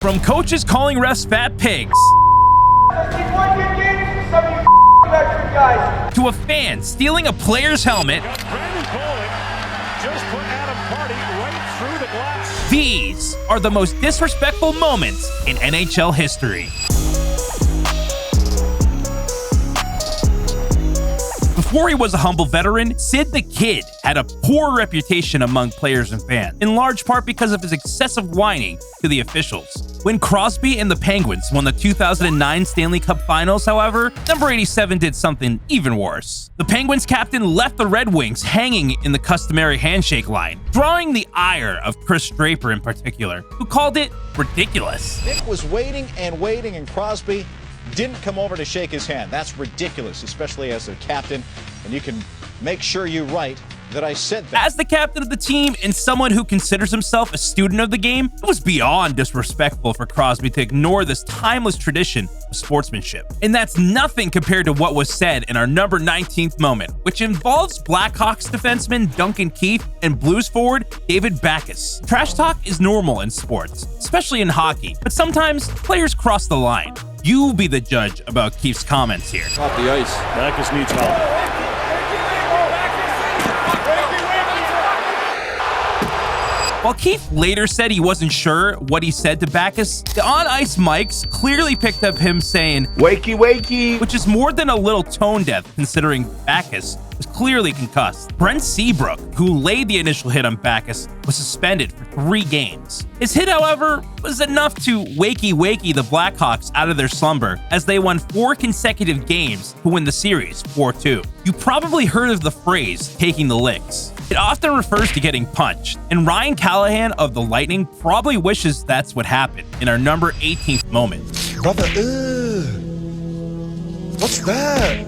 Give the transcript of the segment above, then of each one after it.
From coaches calling refs fat pigs to a fan stealing a player's helmet, these are the most disrespectful moments in NHL history. Before he was a humble veteran, Sid the Kid had a poor reputation among players and fans, in large part because of his excessive whining to the officials. When Crosby and the Penguins won the 2009 Stanley Cup Finals, however, number 87 did something even worse. The Penguins captain left the Red Wings hanging in the customary handshake line, drawing the ire of Chris Draper in particular, who called it ridiculous. Nick was waiting, and Crosby didn't come over to shake his hand. That's ridiculous, especially as a captain, and you can make sure you write that I said that. As the captain of the team and someone who considers himself a student of the game, it was beyond disrespectful for Crosby to ignore this timeless tradition of sportsmanship. And that's nothing compared to what was said in our number 19th moment, which involves Blackhawks defenseman Duncan Keith and Blues forward David Backes. Trash talk is normal in sports, especially in hockey, but sometimes players cross the line. You be the judge about Keith's comments here. Off the ice. Backes needs help. While Keith later said he wasn't sure what he said to Backes, the on-ice mics clearly picked up him saying, "Wakey, wakey," which is more than a little tone deaf considering Backes was clearly concussed. Brent Seabrook, who laid the initial hit on Backes, was suspended for 3 games. His hit, however, was enough to wakey the Blackhawks out of their slumber as they won 4 consecutive games to win the series 4-2. You probably heard of the phrase, taking the licks. It often refers to getting punched, and Ryan Callahan of the Lightning probably wishes that's what happened in our number 18th moment. Brother, what's that?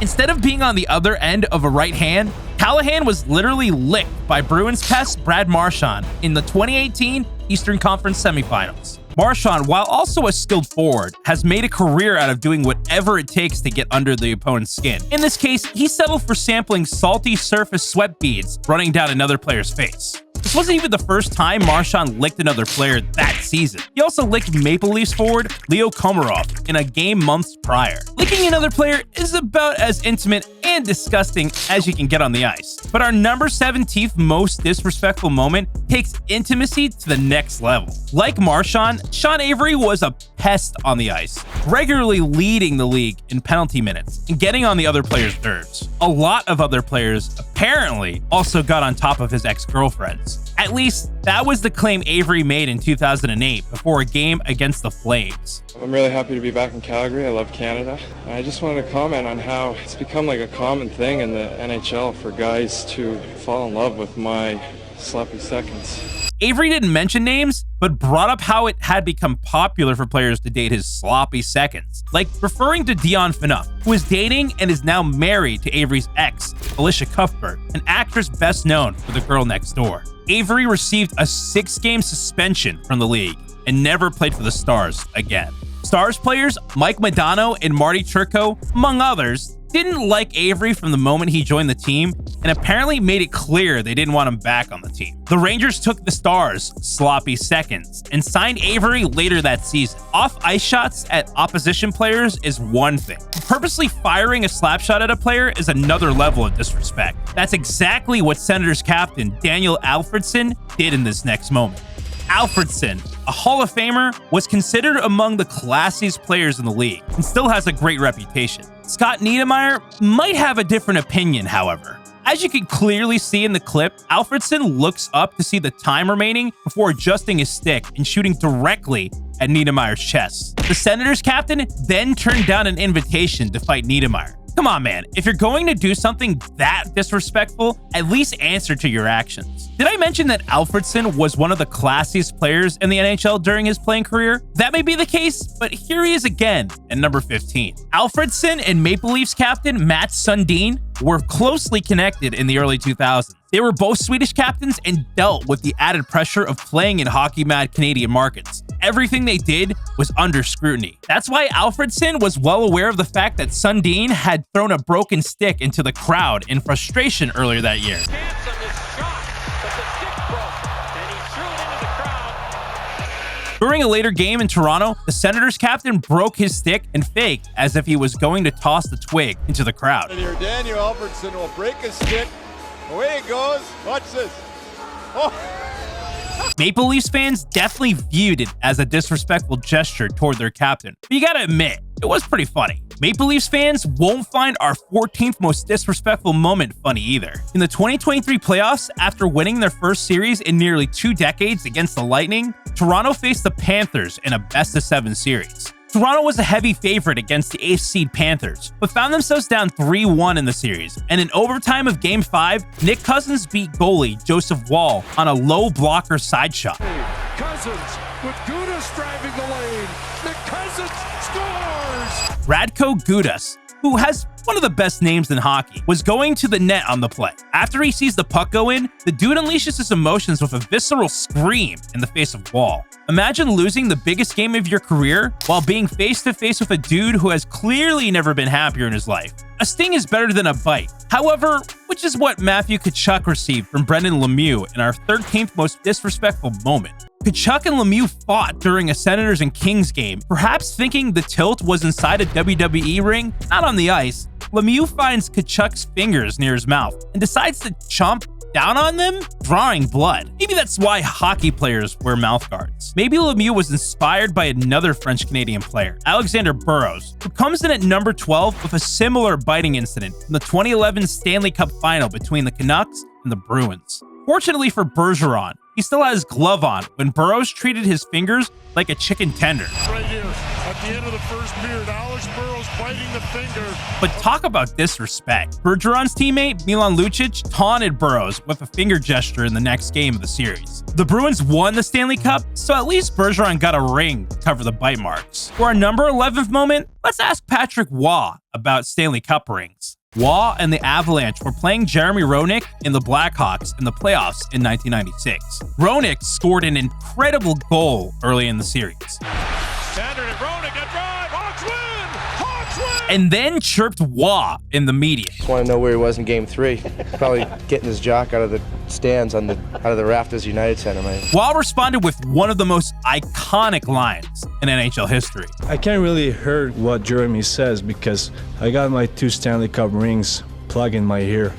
Instead of being on the other end of a right hand, Callahan was literally licked by Bruins pest Brad Marchand in the 2018 Eastern Conference semifinals. Marchand, while also a skilled forward, has made a career out of doing whatever it takes to get under the opponent's skin. In this case, he settled for sampling salty surface sweat beads running down another player's face. This wasn't even the first time Marchand licked another player that season. He also licked Maple Leafs forward Leo Komarov in a game months prior. Licking another player is about as intimate and disgusting as you can get on the ice. But our number 17th most disrespectful moment takes intimacy to the next level. Like Marchand, Sean Avery was a pest on the ice, regularly leading the league in penalty minutes and getting on the other players' nerves. A lot of other players apparently also got on top of his ex-girlfriends. At least, that was the claim Avery made in 2008 before a game against the Flames. I'm really happy to be back in Calgary. I love Canada. I just wanted to comment on how it's become like a common thing in the NHL for guys to fall in love with my sloppy seconds. Avery didn't mention names, but brought up how it had become popular for players to date his sloppy seconds, like referring to Dion Phaneuf, who is dating and is now married to Avery's ex, Alicia Cuthbert, an actress best known for The Girl Next Door. Avery received a 6-game suspension from the league and never played for the Stars again. Stars players Mike Modano and Marty Turco, among others, didn't like Avery from the moment he joined the team and apparently made it clear they didn't want him back on the team. The Rangers took the Stars' sloppy seconds and signed Avery later that season. Off-ice shots at opposition players is one thing. Purposely firing a slap shot at a player is another level of disrespect. That's exactly what Senators captain Daniel Alfredsson did in this next moment. Alfredsson, a Hall of Famer, was considered among the classiest players in the league and still has a great reputation. Scott Niedermayer might have a different opinion, however. As you can clearly see in the clip, Alfredsson looks up to see the time remaining before adjusting his stick and shooting directly at Niedermayer's chest. The Senators captain then turned down an invitation to fight Niedermayer. Come on, man. If you're going to do something that disrespectful, at least answer to your actions. Did I mention that Alfredsson was one of the classiest players in the NHL during his playing career? That may be the case, but here he is again at number 15. Alfredsson and Maple Leafs captain Mats Sundin were closely connected in the early 2000s. They were both Swedish captains and dealt with the added pressure of playing in hockey-mad Canadian markets. Everything they did was under scrutiny. That's why Alfredsson was well aware of the fact that Sundin had thrown a broken stick into the crowd in frustration earlier that year. During a later game in Toronto, the Senators captain broke his stick and faked as if he was going to toss the twig into the crowd. Here, Daniel Albertson will break his stick. Away it goes. Watch this. Oh. Maple Leafs fans definitely viewed it as a disrespectful gesture toward their captain, but you gotta admit, it was pretty funny. Maple Leafs fans won't find our 14th most disrespectful moment funny either. In the 2023 playoffs, after winning their first series in nearly 2 decades against the Lightning, Toronto faced the Panthers in a best-of-7 series. Toronto was a heavy favorite against the 8th seed Panthers, but found themselves down 3-1 in the series, and in overtime of Game 5, Nick Cousins beat goalie Joseph Woll on a low blocker side shot. Cousins with Gudas driving the lane. Nick Cousins scores! Radko Gudas, who has one of the best names in hockey, was going to the net on the play. After he sees the puck go in, the dude unleashes his emotions with a visceral scream in the face of Woll. Imagine losing the biggest game of your career while being face-to-face with a dude who has clearly never been happier in his life. A sting is better than a bite. However, which is what Matthew Tkachuk received from Brendan Lemieux in our 13th most disrespectful moment. Tkachuk and Lemieux fought during a Senators and Kings game, perhaps thinking the tilt was inside a WWE ring, not on the ice. Lemieux finds Tkachuk's fingers near his mouth and decides to chomp down on them, drawing blood. Maybe that's why hockey players wear mouth guards. Maybe Lemieux was inspired by another French-Canadian player, Alexander Burrows, who comes in at number 12 with a similar biting incident in the 2011 Stanley Cup final between the Canucks and the Bruins. Fortunately for Bergeron, he still has his glove on when Burrows treated his fingers like a chicken tender. Right here, at the end of the first period, Alex Burrows biting the finger. But talk about disrespect. Bergeron's teammate, Milan Lucic, taunted Burrows with a finger gesture in the next game of the series. The Bruins won the Stanley Cup, so at least Bergeron got a ring to cover the bite marks. For our number 11th moment, let's ask Patrick Waugh about Stanley Cup rings. Waugh and the Avalanche were playing Jeremy Roenick in the Blackhawks in the playoffs in 1996. Roenick scored an incredible goal early in the series. Standard and Roenick a drive. Hawks win! Hawks win! And then chirped Waugh in the media. Just want to know where he was in Game 3. Probably getting his jock out of the stands out of the Rafters United Center, man. Waugh responded with one of the most iconic lines in NHL history. I can't really hear what Jeremy says because I got my 2 Stanley Cup rings plugged in my ear.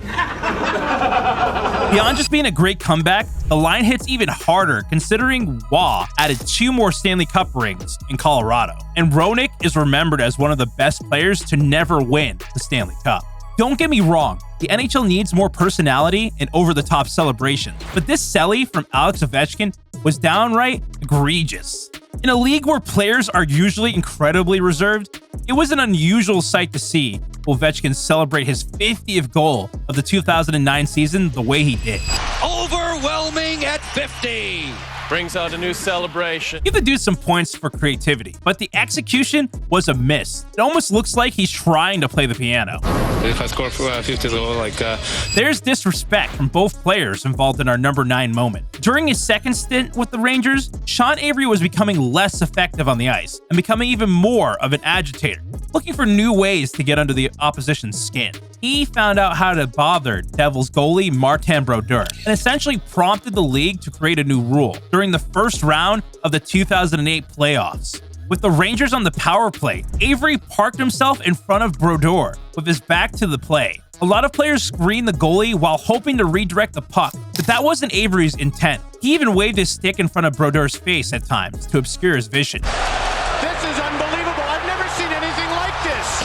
Beyond just being a great comeback, the line hits even harder considering Waugh added 2 more Stanley Cup rings in Colorado. And Roenick is remembered as one of the best players to never win the Stanley Cup. Don't get me wrong, the NHL needs more personality and over-the-top celebrations, but this celly from Alex Ovechkin was downright egregious. In a league where players are usually incredibly reserved, it was an unusual sight to see Ovechkin celebrate his 50th goal of the 2009 season the way he did. Overwhelming at 50. Brings out a new celebration. Give the dude some points for creativity, but the execution was a miss. It almost looks like he's trying to play the piano. If I score 50 goals like that. There's disrespect from both players involved in our number 9 moment. During his second stint with the Rangers, Sean Avery was becoming less effective on the ice and becoming even more of an agitator, looking for new ways to get under the opposition's skin. He found out how to bother Devils goalie Martin Brodeur and essentially prompted the league to create a new rule during the first round of the 2008 playoffs. With the Rangers on the power play, Avery parked himself in front of Brodeur with his back to the play. A lot of players screened the goalie while hoping to redirect the puck, but that wasn't Avery's intent. He even waved his stick in front of Brodeur's face at times to obscure his vision. This is unbelievable. I've never seen anything like this.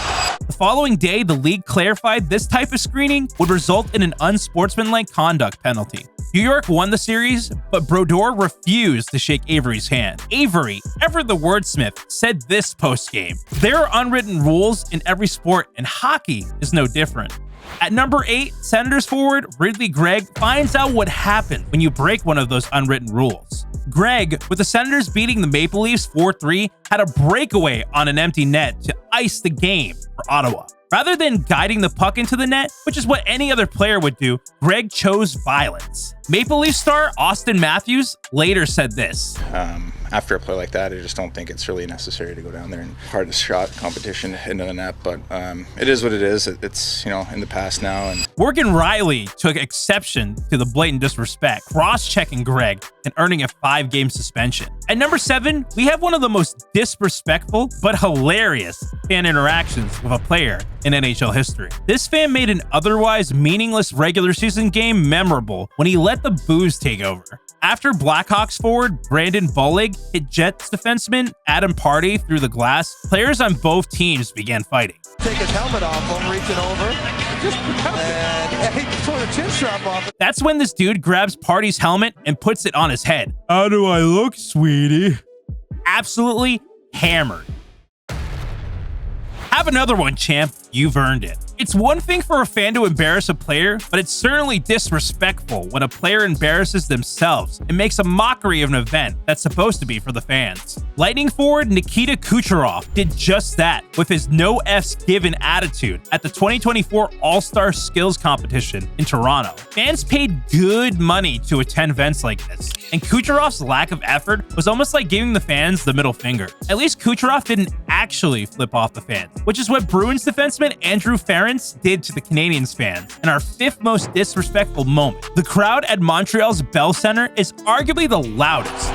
The following day, the league clarified this type of screening would result in an unsportsmanlike conduct penalty. New York won the series, but Brodeur refused to shake Avery's hand. Avery, ever the wordsmith, said this post-game: "There are unwritten rules in every sport, and hockey is no different." At number 8, Senators forward Ridley Gregg finds out what happened when you break one of those unwritten rules. Gregg, with the Senators beating the Maple Leafs 4-3, had a breakaway on an empty net to ice the game for Ottawa. Rather than guiding the puck into the net, which is what any other player would do, Gregg chose violence. Maple Leaf star Austin Matthews later said this: after a play like that, I just don't think it's really necessary to go down there and hardest shot competition into the net. But it is what it is. It's, in the past now. And Morgan Riley took exception to the blatant disrespect, cross-checking Greg and earning a 5-game suspension. At number 7, we have one of the most disrespectful but hilarious fan interactions with a player in NHL history. This fan made an otherwise meaningless regular season game memorable when he let the booze take over. After Blackhawks forward Brandon Bullock hit Jets defenseman Adam Party through the glass, players on both teams began fighting. Take his helmet off him, reaching over, and he tore the chin strap off. That's when this dude grabs Party's helmet and puts it on his head. How do I look, sweetie? Absolutely hammered. Have another one, champ. You've earned it. It's one thing for a fan to embarrass a player, but it's certainly disrespectful when a player embarrasses themselves and makes a mockery of an event that's supposed to be for the fans. Lightning forward Nikita Kucherov did just that with his no F's given attitude at the 2024 All-Star Skills Competition in Toronto. Fans paid good money to attend events like this, and Kucherov's lack of effort was almost like giving the fans the middle finger. At least Kucherov didn't actually flip off the fans, which is what Bruins defenseman Andrew Ference did to the Canadiens fans in our 5th most disrespectful moment. The crowd at Montreal's Bell Center is arguably the loudest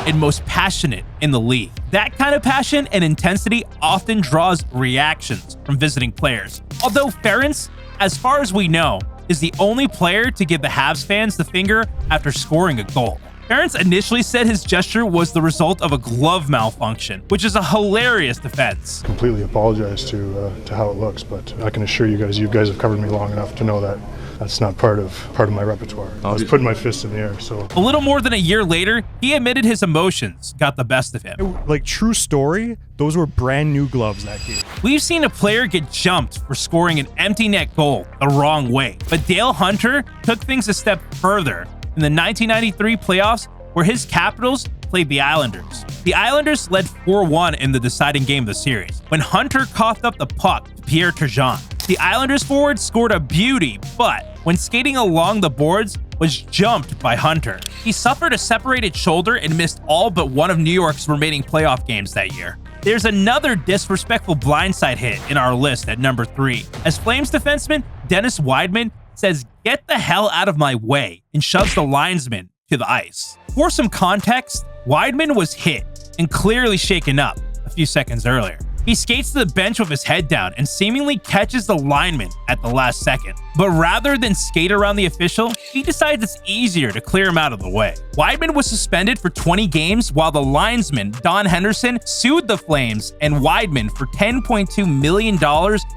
and most passionate in the league. That kind of passion and intensity often draws reactions from visiting players. Although Ference, as far as we know, is the only player to give the Habs fans the finger after scoring a goal. Ference initially said his gesture was the result of a glove malfunction, which is a hilarious defense. Completely apologize to how it looks, but I can assure you guys have covered me long enough to know that that's not part of my repertoire. I was putting my fist in the air, so. A little more than a year later, he admitted his emotions got the best of him. Like, true story, those were brand new gloves that game. We've seen a player get jumped for scoring an empty net goal the wrong way, but Dale Hunter took things a step further in the 1993 playoffs, where his Capitals played the Islanders. The Islanders led 4-1 in the deciding game of the series when Hunter coughed up the puck to Pierre Turgeon. The Islanders forward scored a beauty, but when skating along the boards, was jumped by Hunter. He suffered a separated shoulder and missed all but one of New York's remaining playoff games that year. There's another disrespectful blindside hit in our list at number 3, as Flames defenseman Dennis Wideman says, "Get the hell out of my way," and shoves the linesman to the ice. For some context, Wideman was hit and clearly shaken up a few seconds earlier. He skates to the bench with his head down and seemingly catches the lineman at the last second. But rather than skate around the official, he decides it's easier to clear him out of the way. Wideman was suspended for 20 games while the linesman, Don Henderson, sued the Flames and Wideman for $10.2 million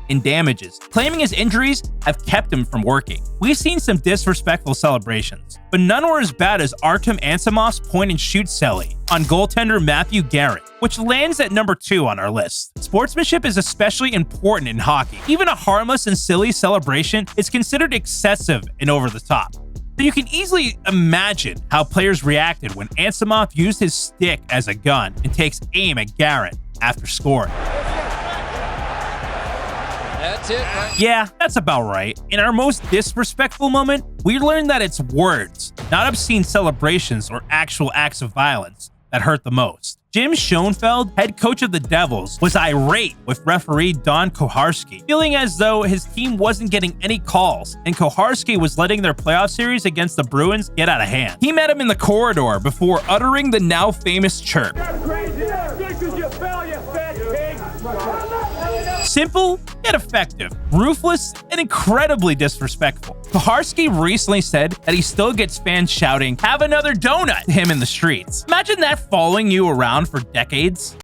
in damages, claiming his injuries have kept him from working. We've seen some disrespectful celebrations, but none were as bad as Artem Ansimov's point-and-shoot celly on goaltender Matthew Garrett, which lands at number 2 on our list. Sportsmanship is especially important in hockey. Even a harmless and silly celebration is considered excessive and over the top. So you can easily imagine how players reacted when Ansimov used his stick as a gun and takes aim at Garrett after scoring. That's it, right? Yeah, that's about right. In our most disrespectful moment, we learned that it's words, not obscene celebrations or actual acts of violence, that hurt the most. Jim Schoenfeld, head coach of the Devils, was irate with referee Don Koharski, feeling as though his team wasn't getting any calls, and Koharski was letting their playoff series against the Bruins get out of hand. He met him in the corridor before uttering the now famous chirp. Simple, yet effective, ruthless, and incredibly disrespectful. Koharski recently said that he still gets fans shouting, "Have another donut," to him in the streets. Imagine that following you around for decades.